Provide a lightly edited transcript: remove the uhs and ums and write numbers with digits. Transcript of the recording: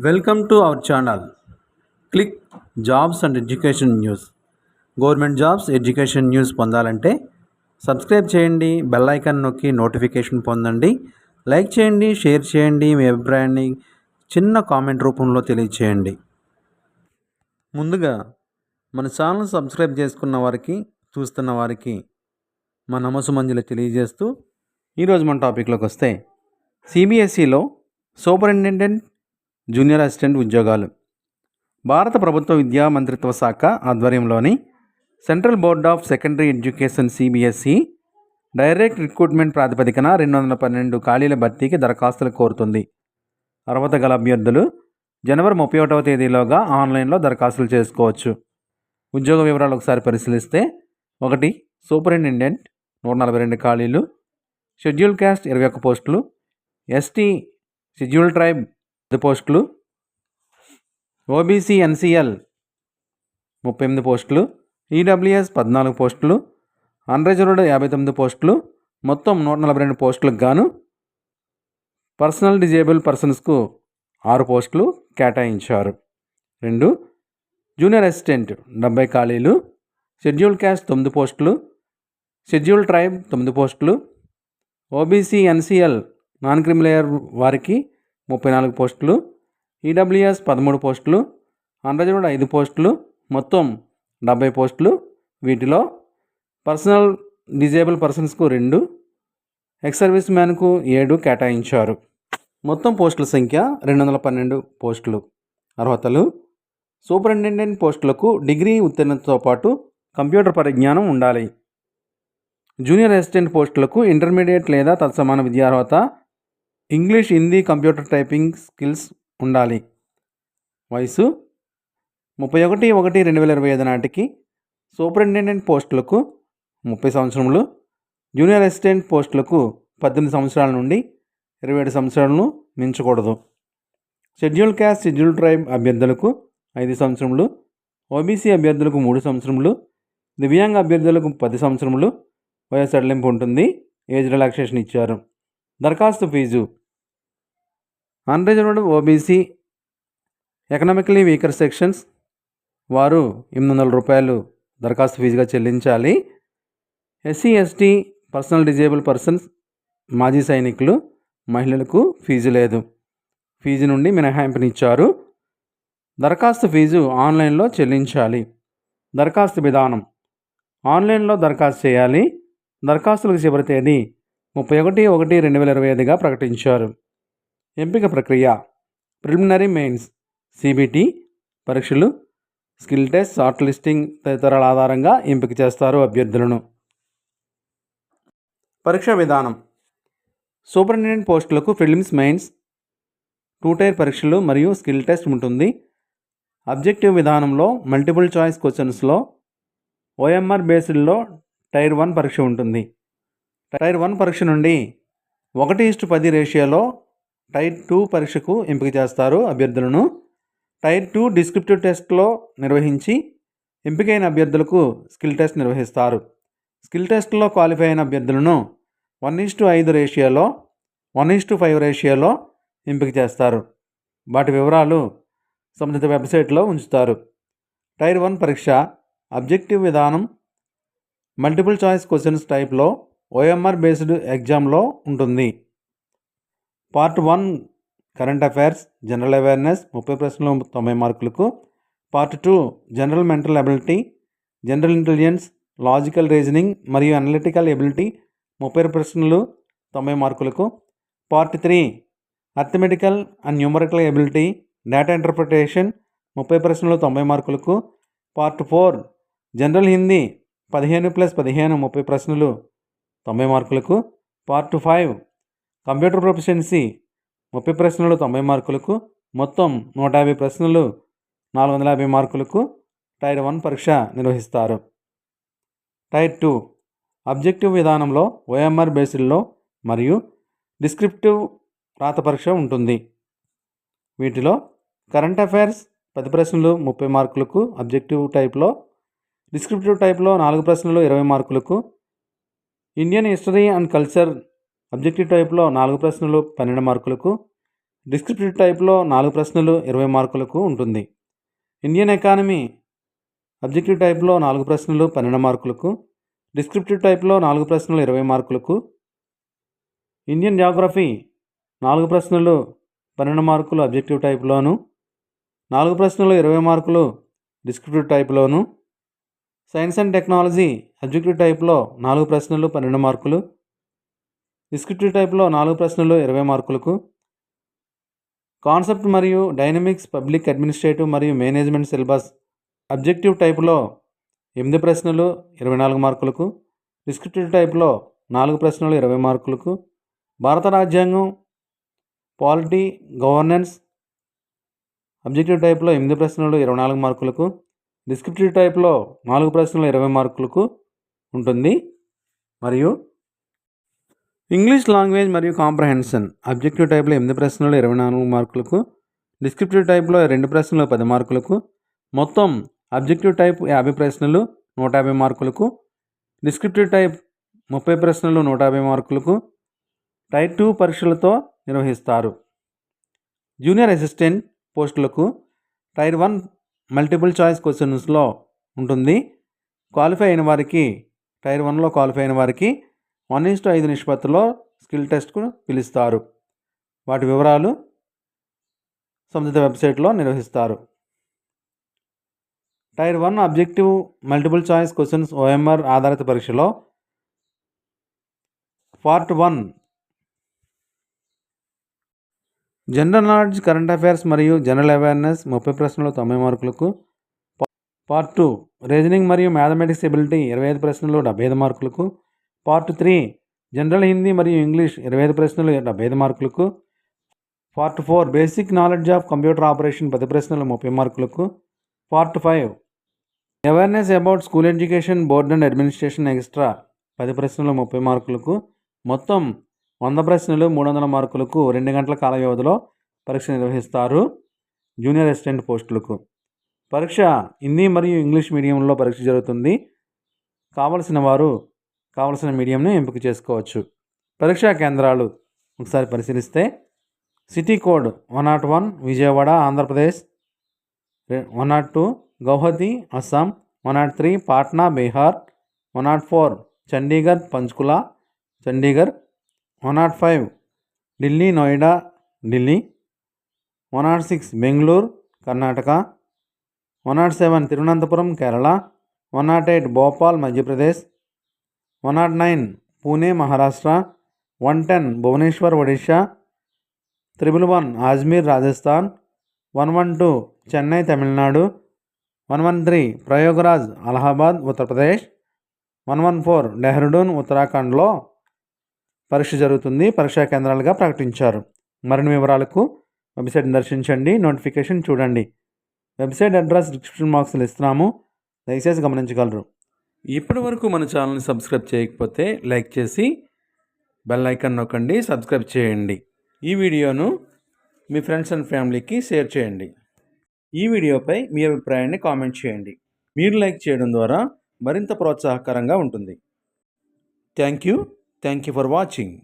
Welcome to our channel. Click jobs and education news. Government jobs education news పొందాలంటే subscribe చేయండి, bell icon నొక్కి notification పొందండి. Like చేయండి, share చేయండి, మీ అభిప్రాయాన్ని చిన్న కామెంట్ రూపంలో తెలియచేయండి. ముందుగా మన ఛానల్ సబ్స్క్రైబ్ చేసుకున్న వారికి, చూస్తున్న వారికి మా నమస్సుమంజలి తెలియజేస్తూ ఈరోజు మన టాపిక్లోకి వస్తే సిబిఎస్ఈలో సూపరింటెండెంట్, జూనియర్ అసిస్టెంట్ ఉద్యోగాలు. భారత ప్రభుత్వ విద్యా మంత్రిత్వ శాఖ ఆధ్వర్యంలోని central board of secondary education CBSE direct recruitment ప్రాతిపదికన 212 ఖాళీల భర్తీకి దరఖాస్తులు కోరుతుంది. అర్హత గల అభ్యర్థులు జనవరి 31వ తేదీలోగా ఆన్లైన్లో దరఖాస్తులు చేసుకోవచ్చు. ఉద్యోగ వివరాలు ఒకసారి పరిశీలిస్తే 1. సూపరింటెండెంట్ 142 ఖాళీలు, షెడ్యూల్ క్యాస్ట్ 21 పోస్టులు, ఎస్టీ షెడ్యూల్ ట్రైబ్ 10 పోస్టులు, ఓబీసీ ఎన్సీఎల్ 38 పోస్టులు, ఈడబ్ల్యూఎస్ 14 పోస్టులు, అన్రిజర్వ్డ్ 59 పోస్టులు, మొత్తం 142 పోస్టులకు గాను పర్సనల్ డిజేబుల్ పర్సన్స్కు 6 పోస్టులు కేటాయించారు. 2. జూనియర్ అసిస్టెంట్ 70 ఖాళీలు, షెడ్యూల్ క్యాస్ట్ 9 పోస్టులు, షెడ్యూల్ ట్రైబ్ 9 పోస్టులు, ఓబీసీ ఎన్సీఎల్ నాన్ క్రిమిలేయర్ వారికి 34 పోస్టులు, ఈడబ్ల్యూఎస్ 13 పోస్టులు, అన్రిజర్వ్డ్ 5 పోస్టులు, మొత్తం 70 పోస్టులు. వీటిలో పర్సనల్ డిజేబుల్ పర్సన్స్కు 2, ఎక్స్ సర్వీస్ మ్యాన్కు 7 కేటాయించారు. మొత్తం పోస్టుల సంఖ్య 212 పోస్టులు. అర్హతలు: సూపరింటెండెంట్ పోస్టులకు డిగ్రీ ఉత్తీర్ణతతో పాటు కంప్యూటర్ పరిజ్ఞానం ఉండాలి. జూనియర్ అసిస్టెంట్ పోస్టులకు ఇంటర్మీడియట్ లేదా తత్సమాన విద్యార్హత, English, Hindi, computer typing skills ఉండాలి. వయసు 31/1/2025 నాటికి సూపరింటెండెంట్ పోస్టులకు 30 సంవత్సరములు, జూనియర్ అసిస్టెంట్ పోస్టులకు 18 సంవత్సరాల నుండి 27 సంవత్సరాలను మించకూడదు. షెడ్యూల్ క్యాస్ట్, షెడ్యూల్ ట్రైబ్ అభ్యర్థులకు 5 సంవత్సరములు, ఓబీసీ అభ్యర్థులకు 3 సంవత్సరములు, దివ్యాంగ అభ్యర్థులకు 10 సంవత్సరములు వయసు సడలింపు ఉంటుంది. ఏజ్ రిలాక్సేషన్ ఇచ్చారు. దరఖాస్తు fees: unreserved OBC economically weaker sections వారు రూ. 800 దరఖాస్తు ఫీజుగా చెల్లించాలి. SC ST personal disabled persons, మాజీ సైనికులు, మహిళలకు ఫీజు లేదు. ఫీజు నుండి మినహాయింపునిచ్చారు. దరఖాస్తు ఫీజు ఆన్లైన్లో చెల్లించాలి. దరఖాస్తు విధానం: ఆన్లైన్లో దరఖాస్తు చేయాలి. దరఖాస్తులకు చివరి తేదీ 31/1/2025గా ప్రకటించారు. ఎంపిక ప్రక్రియ: ప్రిలిమినరీ మెయిన్స్, సిబిటి పరీక్షలు, స్కిల్ టెస్ట్, షార్ట్ లిస్టింగ్ తదితరాల ఆధారంగా ఎంపిక చేస్తారు అభ్యర్థులను. పరీక్షా విధానం: సూపరింటెండెంట్ పోస్టులకు ప్రిలిమ్స్, మెయిన్స్, 2 టైర్ పరీక్షలు మరియు స్కిల్ టెస్ట్ ఉంటుంది. అబ్జెక్టివ్ విధానంలో మల్టిపుల్ చాయిస్ క్వశ్చన్స్లో ఓఎంఆర్ బేస్డ్లో టైర్ 1 పరీక్ష ఉంటుంది. టైర్ 1 పరీక్ష నుండి 1:10 రేషియోలో టైర్ 2 పరీక్షకు ఎంపిక చేస్తారు అభ్యర్థులను. టైర్ 2 డిస్క్రిప్టివ్ టెస్ట్లో నిర్వహించి ఎంపికైన అభ్యర్థులకు స్కిల్ టెస్ట్ నిర్వహిస్తారు. స్కిల్ టెస్ట్లో క్వాలిఫై అయిన అభ్యర్థులను 1:5 రేషియోలో 1:5 రేషియోలో ఎంపిక చేస్తారు. వాటి వివరాలు సంబంధిత వెబ్సైట్లో ఉంచుతారు. టైర్ 1 పరీక్ష అబ్జెక్టివ్ విధానం మల్టిపుల్ చాయిస్ క్వశ్చన్స్ టైప్లో ఓఎంఆర్ బేస్డ్ ఎగ్జామ్లో ఉంటుంది. Part 1 current affairs, general awareness 30 ప్రశ్నలు 90 మార్కులకు. Part 2 general mental ability, general intelligence, logical reasoning మరియు అనలిటికల్ ఎబిలిటీ 30 ప్రశ్నలు 90 మార్కులకు. Part 3 arithmetical and numerical ability, data interpretation 30 ప్రశ్నలు 90 మార్కులకు. పార్ట్ 4 జనరల్ హిందీ 15+15 30 ప్రశ్నలు 90 మార్కులకు. పార్ట్ 5 కంప్యూటర్ ప్రొఫిషియన్సీ 30 ప్రశ్నలు 90 మార్కులకు. మొత్తం 150 ప్రశ్నలు 450 మార్కులకు టైర్ 1 పరీక్ష నిర్వహిస్తారు. టైర్ 2 అబ్జెక్టివ్ విధానంలో ఓఎంఆర్ బేస్డ్లో మరియు డిస్క్రిప్టివ్ రాత పరీక్ష ఉంటుంది. వీటిలో కరెంట్ అఫైర్స్ 10 ప్రశ్నలు 30 మార్కులకు అబ్జెక్టివ్ టైప్లో, డిస్క్రిప్టివ్ టైప్లో 4 ప్రశ్నలు 20 మార్కులకు, Indian history and culture objective టైప్లో 4 ప్రశ్నలు 12 మార్కులకు, డిస్క్రిప్టివ్ టైప్లో 4 ప్రశ్నలు 20 మార్కులకు ఉంటుంది. ఇండియన్ ఎకానమీ అబ్జెక్టివ్ టైప్లో 4 ప్రశ్నలు 12 మార్కులకు, డిస్క్రిప్టివ్ టైప్లో 4 ప్రశ్నలు 20 మార్కులకు. ఇండియన్ జాగ్రఫీ 4 ప్రశ్నలు 12 మార్కులు అబ్జెక్టివ్ టైప్లోను, 4 ప్రశ్నలు 20 మార్కులు డిస్క్రిప్టివ్ టైప్లోను. సైన్స్ అండ్ టెక్నాలజీ అబ్జెక్టివ్ టైప్లో 4 ప్రశ్నలు 12 మార్కులు, డిస్క్రిప్టివ్ టైప్లో 4 ప్రశ్నలు 20 మార్కులకు. కాన్సెప్ట్ మరియు డైనమిక్స్ పబ్లిక్ అడ్మినిస్ట్రేటివ్ మరియు మేనేజ్మెంట్ సిలబస్ అబ్జెక్టివ్ టైప్లో 8 ప్రశ్నలు 24 మార్కులకు, డిస్క్రిప్టివ్ టైప్లో 4 ప్రశ్నలు 20 మార్కులకు. భారత రాజ్యాంగం పాలిటీ గవర్నెన్స్ అబ్జెక్టివ్ టైప్లో 8 ప్రశ్నలు 24 మార్కులకు, డిస్క్రిప్టివ్ టైప్లో 4 ప్రశ్నలు 20 మార్కులకు ఉంటుంది. మరియు ఇంగ్లీష్ లాంగ్వేజ్ మరియు కాంప్రహెన్షన్ అబ్జెక్టివ్ టైప్లో 8 ప్రశ్నలు 24 మార్కులకు, డిస్క్రిప్టివ్ టైప్లో 2 ప్రశ్నలు 10 మార్కులకు. మొత్తం అబ్జెక్టివ్ టైప్ 50 ప్రశ్నలు 150 మార్కులకు, డిస్క్రిప్టివ్ టైప్ 30 ప్రశ్నలు 150 మార్కులకు. టైర్ 2 పరీక్షలతో నిర్వహిస్తారు. జూనియర్ అసిస్టెంట్ పోస్టులకు టైర్ 1 మల్టిపుల్ చాయిస్ క్వశ్చన్స్లో ఉంటుంది. క్వాలిఫై అయిన వారికి టైర్ 1లో క్వాలిఫై అయిన వారికి 1:5 నిష్పత్తిలో స్కిల్ టెస్ట్కు పిలుస్తారు. వాటి వివరాలు సంబంధిత వెబ్సైట్లో నిర్వహిస్తారు. Tier 1 objective multiple choice questions OMR ఆధారిత పరీక్షలో part 1 general knowledge current affairs మరియు జనరల్ అవేర్నెస్ 30 ప్రశ్నలు 90 మార్కులకు. పార్ట్ 2 రీజనింగ్ మరియు మ్యాథమెటిక్స్ ఎబిలిటీ 25 ప్రశ్నలు 75 మార్కులకు. పార్ట్ 3 జనరల్ హిందీ మరియు ఇంగ్లీష్ 25 ప్రశ్నలు 75 మార్కులకు. Part 4 basic knowledge of computer operation 10 ప్రశ్నలు 30 మార్కులకు. Part 5 awareness about school education board and administration extra 10 ప్రశ్నలు 30 మార్కులకు. మొత్తం 100 ప్రశ్నలు 300 మార్కులకు 2 గంటల కాల వ్యవధిలో పరీక్ష నిర్వహిస్తారు. జూనియర్ అసిస్టెంట్ పోస్టులకు పరీక్ష హిందీ మరియు ఇంగ్లీష్ మీడియంలో పరీక్ష జరుగుతుంది. కావలసిన వారు కావలసిన మీడియంను ఎంపిక చేసుకోవచ్చు. పరీక్షా కేంద్రాలు ఒకసారి పరిశీలిస్తే సిటీ కోడ్ 101 విజయవాడ ఆంధ్రప్రదేశ్, 102 గౌహతి అస్సాం, 103 పాట్నా బీహార్, 104 చండీగఢ్ పంచ్కులా చండీగఢ్, 105 ఢిల్లీ నోయిడా ఢిల్లీ, 106 బెంగళూరు కర్ణాటక, 107 తిరువనంతపురం కేరళ, 108 భోపాల్ మధ్యప్రదేశ్, 109 పూణే మహారాష్ట్ర, 110 భువనేశ్వర్ ఒడిషా, 111 అజ్మీర్ రాజస్థాన్, 112 చెన్నై తమిళనాడు, 113 ప్రయాగ్రాజ్ అలహాబాద్ ఉత్తరప్రదేశ్, 114 డెహ్రాడూన్ ఉత్తరాఖండ్లో పరీక్ష జరుగుతుంది. పరీక్షా కేంద్రాలుగా ప్రకటించారు. మరిన్ని వివరాలకు వెబ్సైట్ని దర్శించండి, నోటిఫికేషన్ చూడండి. వెబ్సైట్ అడ్రస్ డిస్క్రిప్షన్ బాక్స్లో ఇస్తున్నాము, దయచేసి గమనించగలరు. ఇప్పటి వరకు మన ఛానల్ని సబ్స్క్రైబ్ చేయకపోతే లైక్ చేసి బెల్ ఐకాన్ నొక్కండి, సబ్స్క్రైబ్ చేయండి. ఈ వీడియోను మీ ఫ్రెండ్స్ అండ్ ఫ్యామిలీకి షేర్ చేయండి. ఈ వీడియోపై మీ అభిప్రాయాన్ని కామెంట్ చేయండి. మీరు లైక్ చేయడం ద్వారా మరింత ప్రోత్సాహకరంగా ఉంటుంది. Thank you for watching.